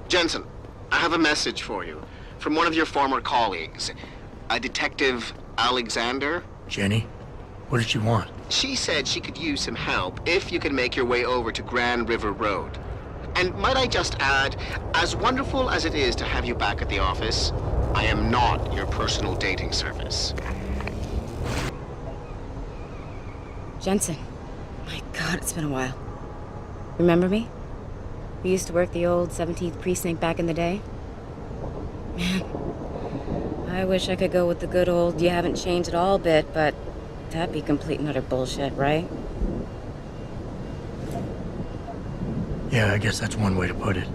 Jensen, I have a message for you from one of your former colleagues, a Detective Alexander. Jenny? What did she want? She said she could use some help if you can make your way over to Grand River Road. And might I just add, as wonderful as it is to have you back at the office, I am not your personal dating service. Jensen. My God, it's been a while. Remember me? We used to work the old 17th precinct back in the day. Man, I wish I could go with the good old you haven't changed at all bit, but that'd be complete and utter bullshit, right? Yeah, I guess that's one way to put it.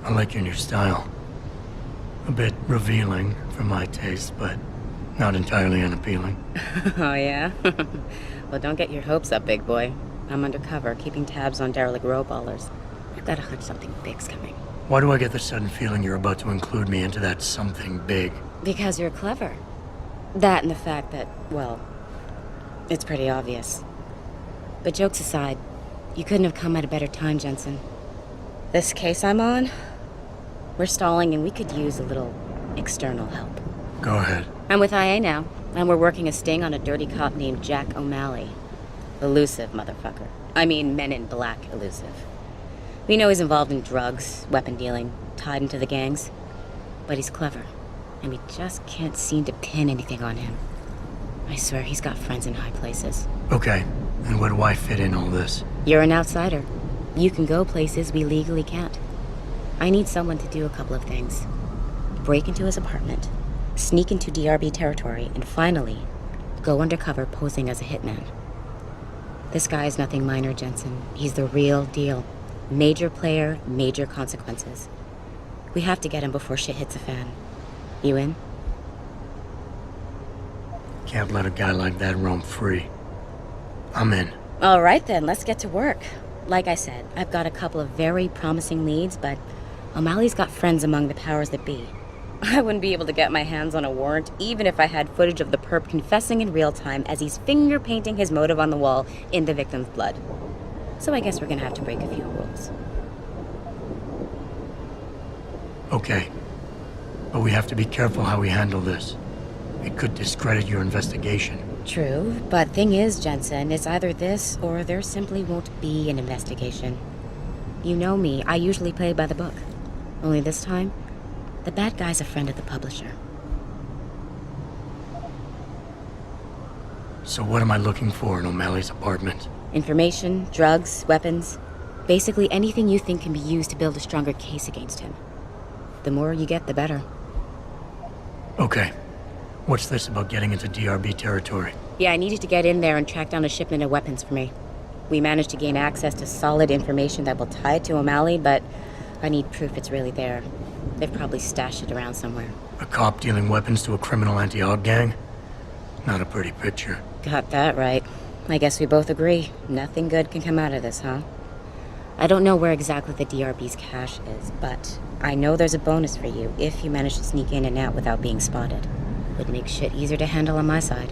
I like your new style. A bit revealing for my taste, but not entirely unappealing. Oh, yeah? Well, don't get your hopes up, big boy. I'm undercover, keeping tabs on derelict row-ballers. I've got a hunch something big's coming. Why do I get the sudden feeling you're about to include me into that something big? Because you're clever. That and the fact that, well, it's pretty obvious. But jokes aside, you couldn't have come at a better time, Jensen. This case I'm on, we're stalling and we could use a little external help. Go ahead. I'm with IA now, and we're working a sting on a dirty cop named Jack O'Malley. Elusive motherfucker. I mean, Men in Black elusive. We know he's involved in drugs, weapon dealing, tied into the gangs. But he's clever, and we just can't seem to pin anything on him. I swear he's got friends in high places. Okay, and where do I fit in all this? You're an outsider. You can go places we legally can't. I need someone to do a couple of things. Break into his apartment, sneak into DRB territory, and finally, go undercover posing as a hitman. This guy is nothing minor, Jensen. He's the real deal. Major player, major consequences. We have to get him before shit hits the fan. You in? Can't let a guy like that roam free. I'm in. All right then, let's get to work. Like I said, I've got a couple of very promising leads, but O'Malley's got friends among the powers that be. I wouldn't be able to get my hands on a warrant, even if I had footage of the perp confessing in real time as he's finger painting his motive on the wall in the victim's blood. So I guess we're gonna have to break a few rules. Okay. But we have to be careful how we handle this. It could discredit your investigation. True, but thing is, Jensen, it's either this or there simply won't be an investigation. You know me, I usually play by the book. Only this time, the bad guy's a friend of the publisher. So what am I looking for in O'Malley's apartment? Information, drugs, weapons. Basically anything you think can be used to build a stronger case against him. The more you get, the better. Okay. What's this about getting into DRB territory? Yeah, I needed to get in there and track down a shipment of weapons for me. We managed to gain access to solid information that will tie it to O'Malley, but I need proof it's really there. They've probably stashed it around somewhere. A cop dealing weapons to a criminal anti-aug gang? Not a pretty picture. Got that right. I guess we both agree. Nothing good can come out of this, huh? I don't know where exactly the DRB's cache is, but I know there's a bonus for you if you manage to sneak in and out without being spotted. Would make shit easier to handle on my side.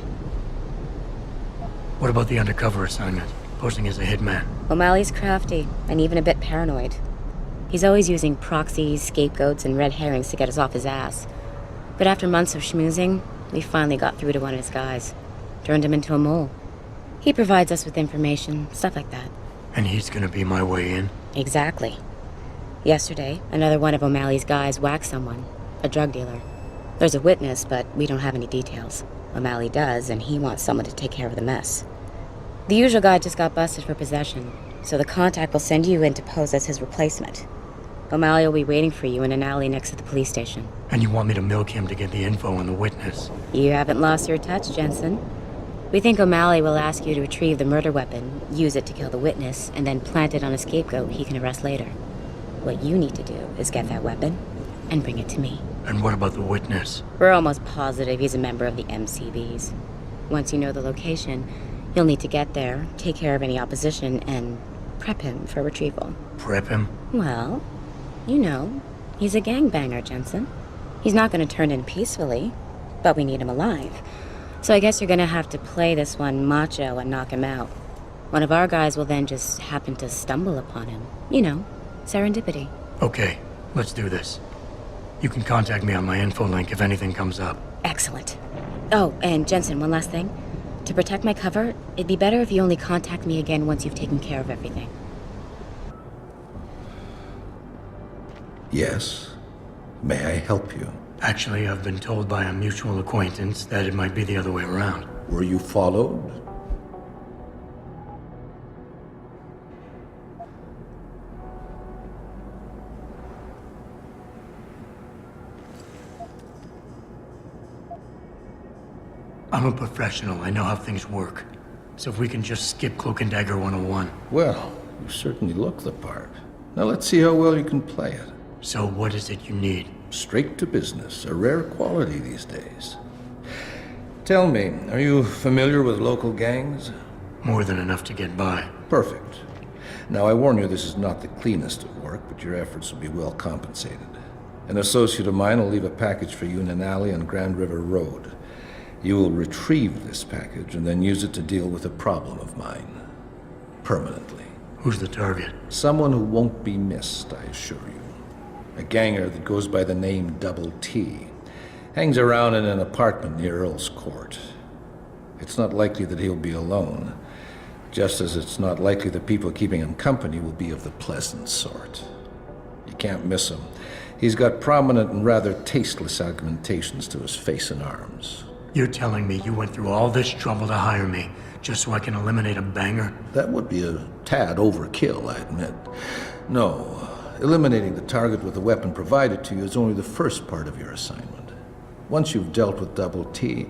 What about the undercover assignment? Posing as a hitman? O'Malley's crafty, and even a bit paranoid. He's always using proxies, scapegoats, and red herrings to get us off his ass. But after months of schmoozing, we finally got through to one of his guys. Turned him into a mole. He provides us with information, stuff like that. And he's gonna be my way in? Exactly. Yesterday, another one of O'Malley's guys whacked someone, a drug dealer. There's a witness, but we don't have any details. O'Malley does, and he wants someone to take care of the mess. The usual guy just got busted for possession, so the contact will send you in to pose as his replacement. O'Malley will be waiting for you in an alley next to the police station. And you want me to milk him to get the info on the witness? You haven't lost your touch, Jensen. We think O'Malley will ask you to retrieve the murder weapon, use it to kill the witness, and then plant it on a scapegoat he can arrest later. What you need to do is get that weapon and bring it to me. And what about the witness? We're almost positive he's a member of the MCBs. Once you know the location, you'll need to get there, take care of any opposition, and prep him for retrieval. Prep him? Well, you know, he's a gangbanger, Jensen. He's not going to turn in peacefully, but we need him alive. So I guess you're going to have to play this one macho and knock him out. One of our guys will then just happen to stumble upon him. You know, serendipity. Okay, Let's do this. You can contact me on my info link if anything comes up. Excellent. Oh, and Jensen, one last thing. To protect my cover, it'd be better if you only contact me again once you've taken care of everything. Yes. May I help you? Actually, I've been told by a mutual acquaintance that it might be the other way around. Were you followed? I'm a professional. I know how things work. So if we can just skip Cloak and Dagger 101. Well, you certainly look the part. Now let's see how well you can play it. So what is it you need? Straight to business, a rare quality these days. Tell me, are you familiar with local gangs? More than enough to get by. Perfect. Now I warn you, this is not the cleanest of work, but your efforts will be well compensated. An associate of mine will leave a package for you in an alley on Grand River Road. You will retrieve this package and then use it to deal with a problem of mine. Permanently. Who's the target? Someone who won't be missed, I assure you. A ganger that goes by the name Double T. Hangs around in an apartment near Earl's Court. It's not likely that he'll be alone, just as it's not likely the people keeping him company will be of the pleasant sort. You can't miss him. He's got prominent and rather tasteless augmentations to his face and arms. You're telling me you went through all this trouble to hire me, just so I can eliminate a banger? That would be a tad overkill, I admit. No, eliminating the target with the weapon provided to you is only the first part of your assignment. Once you've dealt with Double T,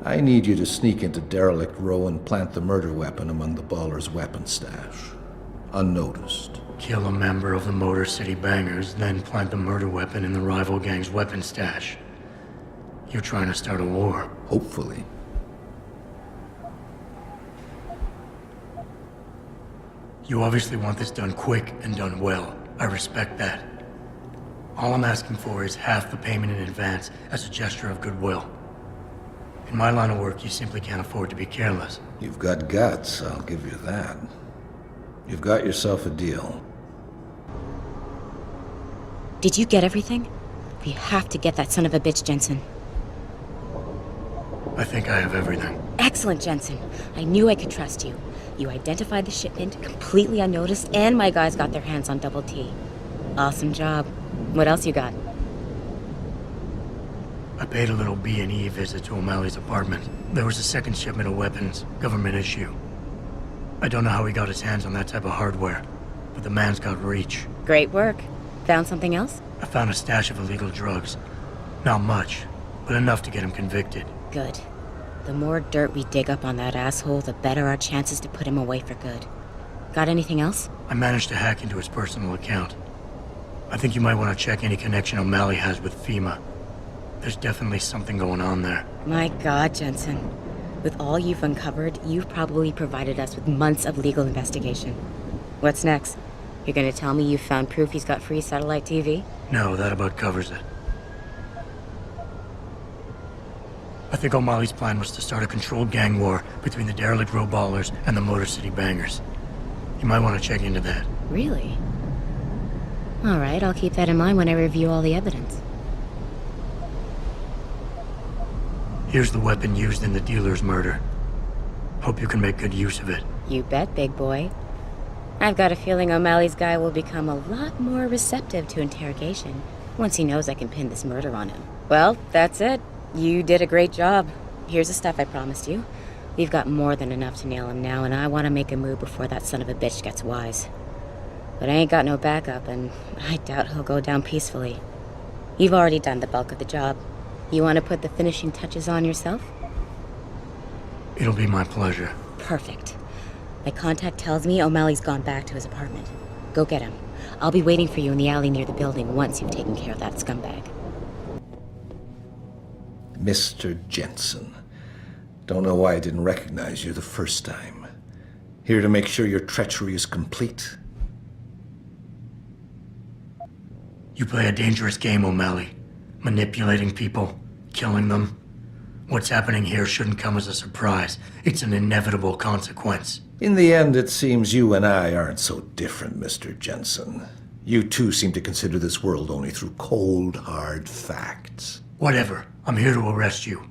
I need you to sneak into Derelict Row and plant the murder weapon among the Baller's weapon stash. Unnoticed. Kill a member of the Motor City Bangers, then plant the murder weapon in the rival gang's weapon stash. You're trying to start a war. Hopefully. You obviously want this done quick and done well. I respect that. All I'm asking for is half the payment in advance as a gesture of goodwill. In my line of work, you simply can't afford to be careless. You've got guts, I'll give you that. You've got yourself a deal. Did you get everything? We have to get that son of a bitch, Jensen. I think I have everything. Excellent, Jensen. I knew I could trust you. You identified the shipment completely unnoticed, and my guys got their hands on Double T. Awesome job. What else you got? I paid a little B&E visit to O'Malley's apartment. There was a second shipment of weapons, government issue. I don't know how he got his hands on that type of hardware, but the man's got reach. Great work. Found something else? I found a stash of illegal drugs. Not much, but enough to get him convicted. Good. The more dirt we dig up on that asshole, the better our chances to put him away for good. Got anything else? I managed to hack into his personal account. I think you might want to check any connection O'Malley has with FEMA. There's definitely something going on there. My God, Jensen. With all you've uncovered, you've probably provided us with months of legal investigation. What's next? You're gonna tell me you found proof he's got free satellite TV? No, that about covers it. I think O'Malley's plan was to start a controlled gang war between the Derelict Row Ballers and the Motor City Bangers. You might want to check into that. Really? All right, I'll keep that in mind when I review all the evidence. Here's the weapon used in the dealer's murder. Hope you can make good use of it. You bet, big boy. I've got a feeling O'Malley's guy will become a lot more receptive to interrogation once he knows I can pin this murder on him. Well, that's it. You did a great job. Here's the stuff I promised you. We've got more than enough to nail him now, and I want to make a move before that son of a bitch gets wise. But I ain't got no backup, and I doubt he'll go down peacefully. You've already done the bulk of the job. You want to put the finishing touches on yourself? It'll be my pleasure. Perfect. My contact tells me O'Malley's gone back to his apartment. Go get him. I'll be waiting for you in the alley near the building once you've taken care of that scumbag. Mr. Jensen. Don't know why I didn't recognize you the first time. Here to make sure your treachery is complete. You play a dangerous game, O'Malley. Manipulating people, killing them. What's happening here shouldn't come as a surprise. It's an inevitable consequence. In the end, it seems you and I aren't so different, Mr. Jensen. You too seem to consider this world only through cold, hard facts. Whatever. I'm here to arrest you.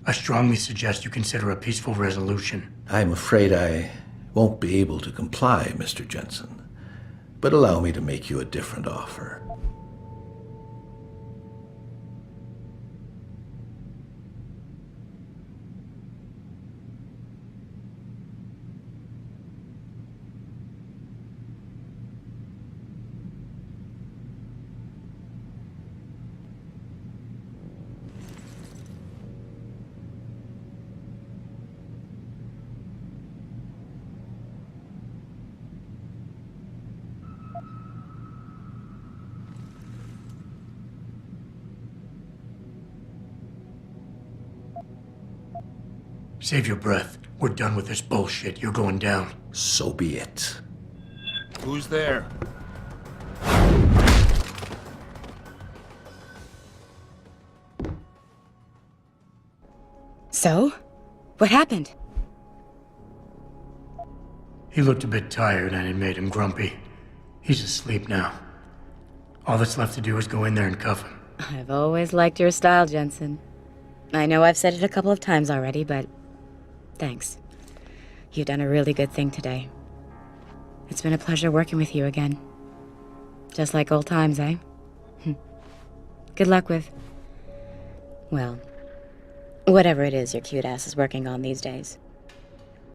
I strongly suggest you consider a peaceful resolution. I'm afraid I won't be able to comply, Mr. Jensen. But allow me to make you a different offer. Save your breath. We're done with this bullshit. You're going down. So be it. Who's there? So? What happened? He looked a bit tired and it made him grumpy. He's asleep now. All that's left to do is go in there and cuff him. I've always liked your style, Jensen. I know I've said it a couple of times already, but thanks. You've done a really good thing today. It's been a pleasure working with you again. Just like old times, eh? Good luck with, well, whatever it is your cute ass is working on these days.